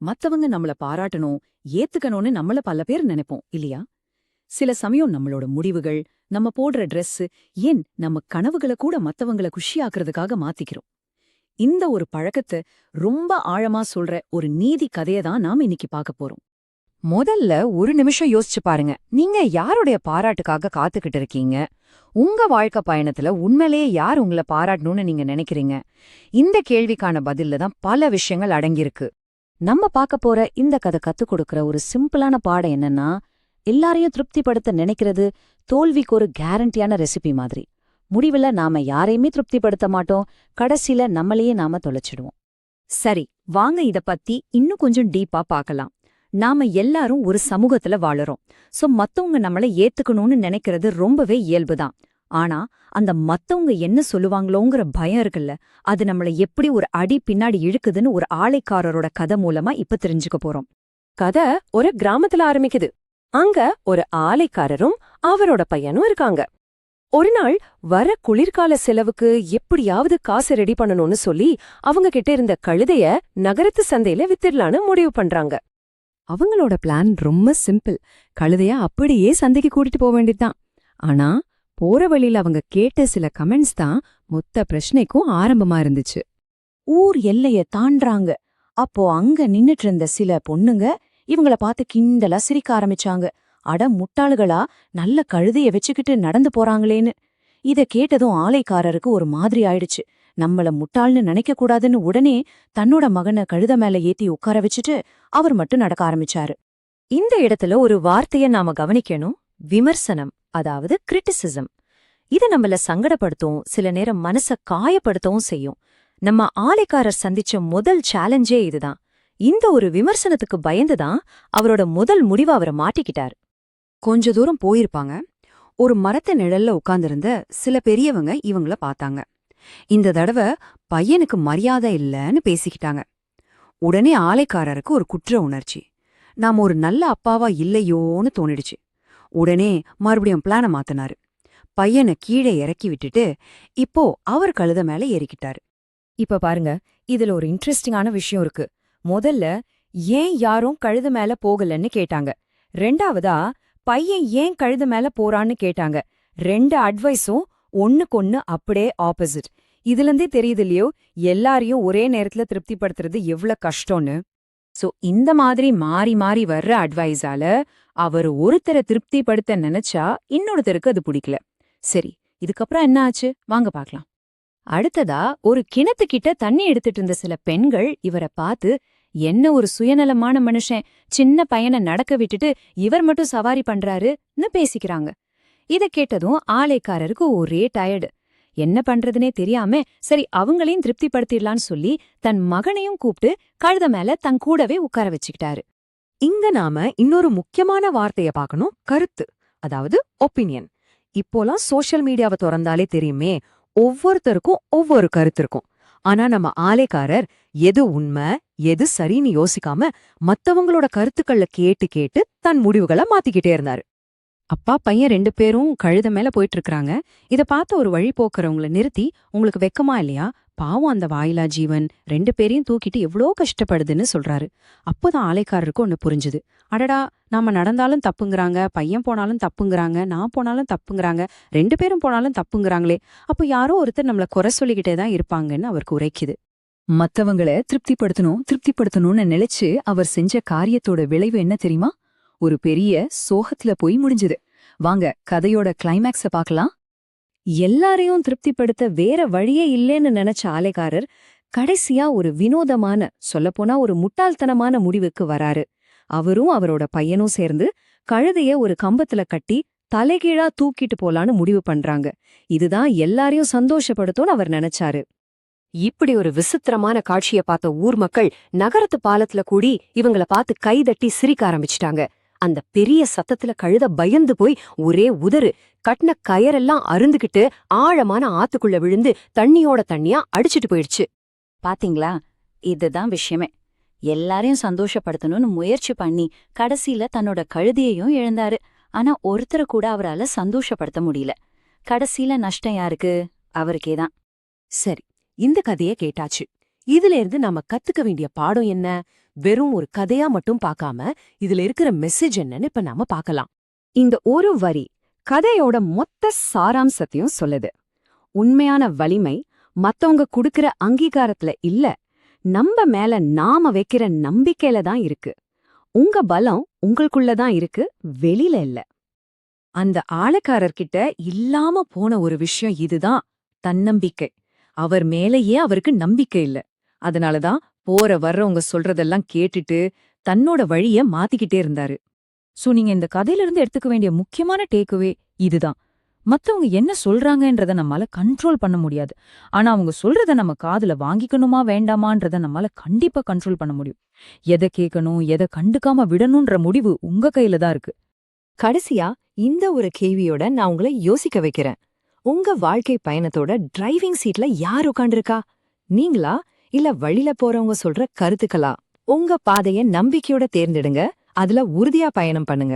மத்தவங்க நம்மள பாராட்டணும், ஏத்துக்கணும்னு நம்மள பல பேர் நினைப்போம் இல்லையா? சில சமயம் நம்மளோட முடிவுகள், நம்ம போடுற Dress, ஏன் நம்ம கனவுகள கூட மத்தவங்கள குஷியாக்குறதுக்காக மாத்திக்கிறோம். இந்த ஒரு பழக்கத்த ரொம்ப ஆழமா சொல்ற ஒரு நீதி கதைய தான் நாம இன்னைக்கு பார்க்க போறோம். முதல்ல ஒரு நிமிஷம் யோசிச்சு பாருங்க. நீங்க யாருடைய பாராட்டுக்காக காத்துக்கிட்டு இருக்கீங்க? உங்க வாழ்க்கை பயணத்துல உண்மையிலேயே யார் உங்கள பாராட்டணும்னு நீங்க நினைக்கிறீங்க? இந்த கேள்விக்கான பதில்ல தான் பல விஷயங்கள் அடங்கியிருக்கு. நம்ம பார்க்க போற இந்த கதை கத்துக் கொடுக்கற ஒரு சிம்பிளான பாடம் என்னன்னா, எல்லாரையும் திருப்திப்படுத்த நினைக்கிறது தோல்விக்கு ஒரு கேரண்டியான ரெசிபி மாதிரி. முடிவுல நாம யாரையுமே திருப்திப்படுத்த மாட்டோம், கடைசியில நம்மளையே நாம தொலைச்சிடுவோம். சரி, வாங்க இத பத்தி இன்னும் கொஞ்சம் டீப்பா பார்க்கலாம். நாம எல்லாரும் ஒரு சமூகத்துல வாழறோம். சோ மத்தவங்க நம்மள ஏத்துக்கணும்னு நினைக்கிறது ரொம்பவே இயல்புதான். ஆனா அந்த மத்தவங்க என்ன சொல்லுவாங்களோங்கிற பயம் இருக்குல்ல, அது நம்மள எப்படி ஒரு அடி பின்னாடி இழுக்குதுன்னு ஒரு ஆளைக்காரரோட கதை மூலமா இப்ப தெரிஞ்சுக்க போறோம். கதை ஒரு கிராமத்துல ஆரம்பிக்குது. அங்க ஒரு ஆலைக்காரரும் அவரோட பையனும் இருக்காங்க. ஒரு நாள் வர குளிர்கால செலவுக்கு எப்படியாவது காசு ரெடி பண்ணணும்னு சொல்லி அவங்க கிட்ட இருந்த கழுதைய நகரத்து சந்தையில வித்திரலான்னு முடிவு பண்றாங்க. அவங்களோட பிளான் ரொம்ப சிம்பிள். கழுதைய அப்படியே சந்தைக்கு கூட்டிட்டு போக வேண்டியதுதான். ஆனா போற வழியில அவங்க கேட்ட சில கமெண்ட்ஸ் தான் மொத்த பிரச்சனைக்கும் ஆரம்பமா இருந்துச்சு. ஊர் எல்லைய தாண்டாங்க. அப்போ அங்க நின்னுட்டு இருந்த சில பொண்ணுங்க இவங்கள பார்த்து கிண்டலா சிரிக்க ஆரம்பிச்சாங்க. அட முட்டாளுகளா, நல்ல கழுதைய வச்சுக்கிட்டு நடந்து போறாங்களேன்னு. இத கேட்டதும் ஆலைக்காரருக்கு ஒரு மாதிரி ஆயிடுச்சு. நம்மள முட்டாள்னு நினைக்க கூடாதுன்னு உடனே தன்னோட மகனை கழுத மேல ஏத்தி உட்கார வச்சுட்டு அவர் மட்டும் நடக்க ஆரம்பிச்சாரு. இந்த இடத்துல ஒரு வார்த்தைய நாம கவனிக்கணும். விமர்சனம், அதாவது கிரிட்டிசிசம். இது நம்மள சங்கடப்படுத்தும், சில நேரம் மனச காயப்படுத்தவும் செய்யும். நம்ம ஆலைக்காரர் சந்திச்ச முதல் சேலஞ்சே இதுதான். இந்த ஒரு விமர்சனத்துக்கு பயந்துதான் அவரோட முதல் முடிவை அவரை மாட்டிக்கிட்டார். கொஞ்ச தூரம் போயிருப்பாங்க. ஒரு மரத்து நிழல்ல உட்கார்ந்திருந்த சில பெரியவங்க இவங்கள பார்த்தாங்க. இந்த தடவை பையனுக்கு மரியாதை இல்லன்னு பேசிக்கிட்டாங்க. உடனே ஆலைக்காரருக்கு ஒரு குற்ற உணர்ச்சி. நாம ஒரு நல்ல அப்பாவா இல்லையோன்னு தோணிடுச்சு. உடனே மறுபடியும் பிளான மாத்தினாரு. பையனை கீழே இறக்கி விட்டுட்டு இப்போ அவர் கழுத மேல ஏறிக்கிட்டாரு. இப்ப பாருங்க, இதுல ஒரு இன்ட்ரெஸ்டிங்கான விஷயம் இருக்கு. முதல்ல ஏன் யாரும் கழுத மேல போகலன்னு கேட்டாங்க. ரெண்டாவதா பையன் ஏன் கழுத மேல போறான்னு கேட்டாங்க. ரெண்டு அட்வைஸும் ஒண்ணுக்கொன்னு அப்படியே ஆப்போசிட். இதுல இருந்தே தெரியுது இல்லையோ, எல்லாரையும் ஒரே நேரத்துல திருப்திப்படுத்துறது எவ்வளவு கஷ்டம்னு. சோ இந்த மாதிரி மாறி மாறி வர்ற அட்வைஸால அவர் ஒருத்தரை திருப்திப்படுத்த நினைச்சா இன்னொருத்தருக்கு அது பிடிக்கல. சரி, இதுக்கப்புறம் என்ன ஆச்சு வாங்க பார்க்கலாம். அடுத்ததா ஒரு கிணத்துக்கிட்ட தண்ணி எடுத்துட்டு இருந்த சில பெண்கள் இவரை பார்த்து, என்ன ஒரு சுயநலமான மனுஷன், சின்ன பையனை நடக்க விட்டுட்டு இவர் மட்டும் சவாரி பண்றாருன்னு பேசிக்கிறாங்க. இத கேட்டதும் ஆலைக்காரருக்கு ஒரே டயர்டு. என்ன பண்றதுனே தெரியாம சரி அவங்களையும் திருப்திப்படுத்திடலான்னு சொல்லி தன் மகனையும் கூப்பிட்டு கழுத மேல தன் கூடவே உட்கார வச்சுக்கிட்டாரு. இங்க நாம இன்னொரு முக்கியமான வார்த்தைய பார்க்கணும், கருத்து, அதாவது ஒப்பீனியன். இப்போலாம் சோஷியல் மீடியாவை திறந்தாலே தெரியுமே, ஒவ்வொருத்தருக்கும் ஒவ்வொரு கருத்து இருக்கும். ஆனா நம்ம ஆலைக்காரர் எது உண்மை எது சரின்னு யோசிக்காம மத்தவங்களோட கருத்துக்கள்ல கேட்டு கேட்டு தன் முடிவுகளை மாத்திக்கிட்டே இருந்தாரு. அப்பா பையன் 2 பேரும் கழுத மேல போயிட்டு இருக்காங்க. இத பார்த்து ஒரு வழி போக்குறவங்கள நிறுத்தி, உங்களுக்கு வெக்கமா இல்லையா, பாவம் அந்த வாயிலா ஜீவன் 2 பேரையும் தூக்கிட்டு எவ்வளோ கஷ்டப்படுதுன்னு சொல்றாரு. அப்போதான் ஆலைக்காரருக்கு ஒண்ணு புரிஞ்சுது. அடடா, நாம நடந்தாலும் தப்புங்கிறாங்க, பையன் போனாலும் தப்புங்கிறாங்க, நான் போனாலும் தப்புங்கிறாங்க, 2 பேரும் போனாலும் தப்புங்கிறாங்களே, அப்போ யாரோ ஒருத்தர் நம்மள குறை சொல்லிக்கிட்டே தான் இருப்பாங்கன்னு அவருக்கு உரைக்குது. மத்தவங்கள திருப்திப்படுத்தணும்னு நினைச்சு அவர் செஞ்ச காரியத்தோட விளைவு என்ன தெரியுமா? ஒரு பெரிய சோகத்துல போய் முடிஞ்சுது. வாங்க கதையோட கிளைமேக்ஸ பார்க்கலாம். எல்லாரையும் திருப்திப்படுத்த வேற வழியே இல்லேன்னு நினைச்ச ஆலைக்காரர் கடைசியா ஒரு வினோதமான, சொல்லப்போனா ஒரு முட்டாள்தனமான முடிவுக்கு வராரு. அவரும் அவரோட பையனும் சேர்ந்து கழுதைய ஒரு கம்பத்துல கட்டி தலைகீழா தூக்கிட்டு போலான்னு முடிவு பண்றாங்க. இதுதான் எல்லாரையும் சந்தோஷப்படுத்தும்னு அவர் நினைச்சாரு. இப்படி ஒரு விசித்திரமான காட்சிய பார்த்த ஊர் மக்கள் நகரத்து பாலத்துல கூடி இவங்கள பார்த்து கைதட்டி சிரிக்க ஆரம்பிச்சிட்டாங்க. அந்த பெரிய சத்தத்துல கழுத பயந்து போய் ஒரே உதறு, கட்டின கயரெல்லாம் அருந்துகிட்டு ஆழமான ஆத்துக்குள்ள விழுந்து தண்ணியோட தண்ணியா அடிச்சிட்டு போயிடுச்சு. பாத்தீங்களா, இதுதான் விஷயமே. எல்லாரையும் சந்தோஷப்படுத்தணும்னு முயற்சி பண்ணி கடைசியில தன்னோட கழுதியையும் இழந்தாரு. ஆனா ஒருத்தரை கூட அவரால சந்தோஷப்படுத்த முடியல. கடைசியில நஷ்டம் யாருக்கு? அவருக்கேதான். சரி, இந்த கதைய கேட்டாச்சு. இதுல இருந்து நாம கத்துக்க வேண்டிய பாடம் என்ன? வெறும் ஒரு கதையா மட்டும் பார்க்காம இதுல இருக்கிற மெசேஜ் என்னன்னு இப்ப நாம பார்க்கலாம். இந்த ஒரு வரி கதையோட மொத்த சாராம்சத்தையும் சொல்லுது. உண்மையான வலிமை மத்தவங்க குடுக்கிற அங்கீகாரத்துல இல்ல, நம்ம மேல நாம வைக்கிற நம்பிக்கையில தான் இருக்கு. உங்க பலம் உங்களுக்குள்ளதான் இருக்கு, வெளியில இல்ல. அந்த ஆளக்காரர்கிட்ட இல்லாம போன ஒரு விஷயம் இதுதான், தன்னம்பிக்கை. அவர் மேலேயே அவருக்கு நம்பிக்கை இல்ல. அதனாலதான் போற வர்றவங்க சொல்றதெல்லாம் கேட்டுட்டு தன்னோட வழிய மாத்திக்கிட்டே இருந்தாரு. சோ நீங்க இந்த கதையில இருந்து எடுத்துக்க வேண்டிய முக்கியமான டேக்குவே இதுதான். மத்தவங்க என்ன சொல்றாங்கன்றத நம்மால கண்ட்ரோல் பண்ண முடியாது. ஆனா அவங்க சொல்றத நம்ம காதுல வாங்கிக்கணுமா வேண்டாமான்றத நம்மால கண்டிப்பா கண்ட்ரோல் பண்ண முடியும். எதை கேட்கணும், எதை கண்டுக்காம விடணும்ன்ற முடிவு உங்க கையில தான் இருக்கு. கடைசியா இந்த ஒரு கேள்வியோட நான் உங்களை யோசிக்க வைக்கிறேன். உங்க வாழ்க்கை பயணத்தோட டிரைவிங் சீட்ல யார் உட்காண்டிருக்கா? நீங்களா, இல்ல வழியில போறவங்க சொல்ற கருத்துக்களா? உங்க பாதைய நம்பிக்கையோட தேர்ந்தெடுங்க, அதுல உறுதியா பயணம் பண்ணுங்க.